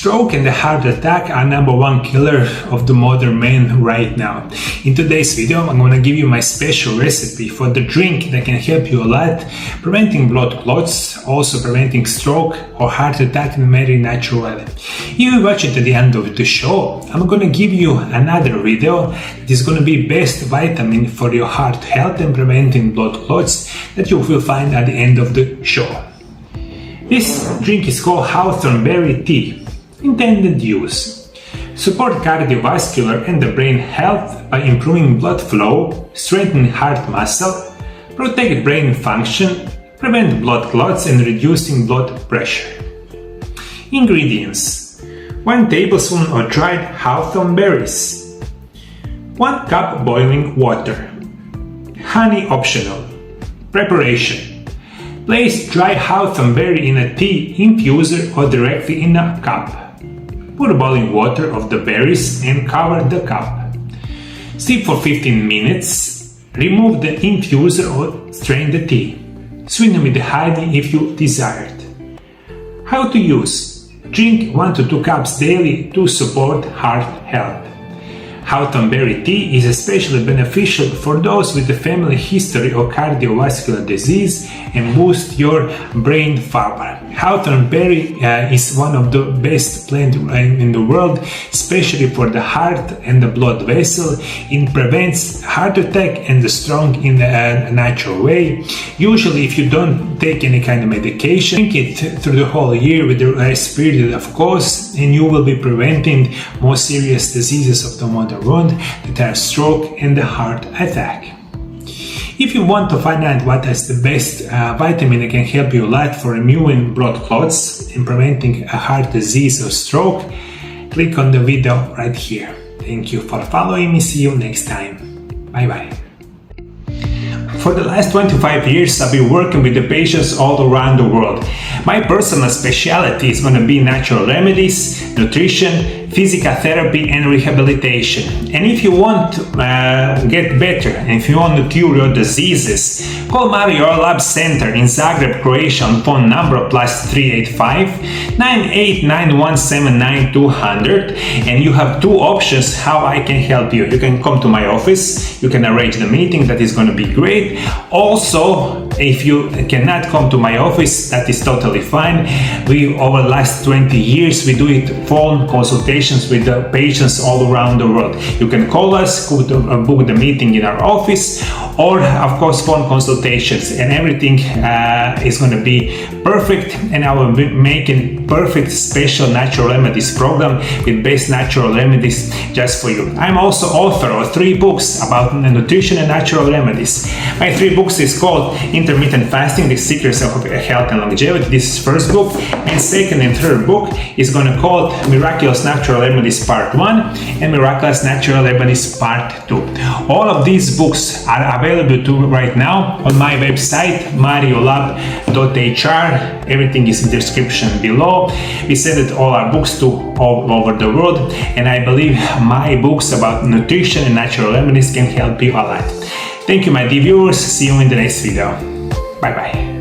Stroke and the heart attack are #1 killer of the modern man right now. In today's video, I'm gonna give you my special recipe for the drink that can help you a lot, preventing blood clots, also preventing stroke or heart attack in a very natural way. If you watch it at the end of the show, I'm gonna give you another video that is gonna be best vitamin for your heart health and preventing blood clots that you will find at the end of the show. This drink is called Hawthorn Berry Tea. Intended use: support cardiovascular and the brain health by improving blood flow, strengthening heart muscle, protect brain function, prevent blood clots and reducing blood pressure. Ingredients: 1 tablespoon of dried hawthorn berries, 1 cup boiling water, honey optional. Preparation: place dry hawthorn berry in a tea infuser or directly in a cup. Put boiling water of the berries and cover the cup. Steep for 15 minutes. Remove the infuser or strain the tea. Sweeten with the honey if you desired. How to use: drink 1 to 2 cups daily to support heart health. Hawthorn berry tea is especially beneficial for those with a family history of cardiovascular disease and boost your brain power. Hawthorn berry is one of the best plants in the world, especially for the heart and the blood vessel. It prevents heart attack and the stroke in a natural way. Usually, if you don't take any kind of medication, drink it through the whole year with the rest period, of course, and you will be preventing more serious diseases of the modern world that are stroke and the heart attack. If you want to find out what is the best vitamin that can help you a lot for removing blood clots and preventing a heart disease or stroke, click on the video right here. Thank you for following me. See you next time. Bye bye. For the last 25 years, I've been working with the patients all around the world. My personal specialty is going to be natural remedies, nutrition, physical therapy and rehabilitation. And if you want to get better and if you want to cure your diseases, call MarioLab Center in Zagreb, Croatia on phone number +385 9891 79200, and you have 2 options how I can help you. You can come to my office, you can arrange the meeting, that is going to be great. Also, if you cannot come to my office, that is totally fine. We, over the last 20 years, we do it phone consultations with the patients all around the world. You can call us, book the meeting in our office, or of course phone consultations, and everything is going to be perfect. And I will be making perfect special natural remedies program with best natural remedies just for you. I'm also author of 3 books about nutrition and natural remedies. My 3 books is called Intermittent Fasting: The Secrets of Health and Longevity. This is first book, and second and third book is going to call Miraculous Natural Remedies Part 1 and Miraculous Natural Remedies Part 2. All of these books are available to right now on my website mariolab.hr. Everything is in the description below. We send all our books to all over the world, and I believe my books about nutrition and natural remedies can help you a lot. Thank you, my dear viewers. See you in the next video. Bye bye.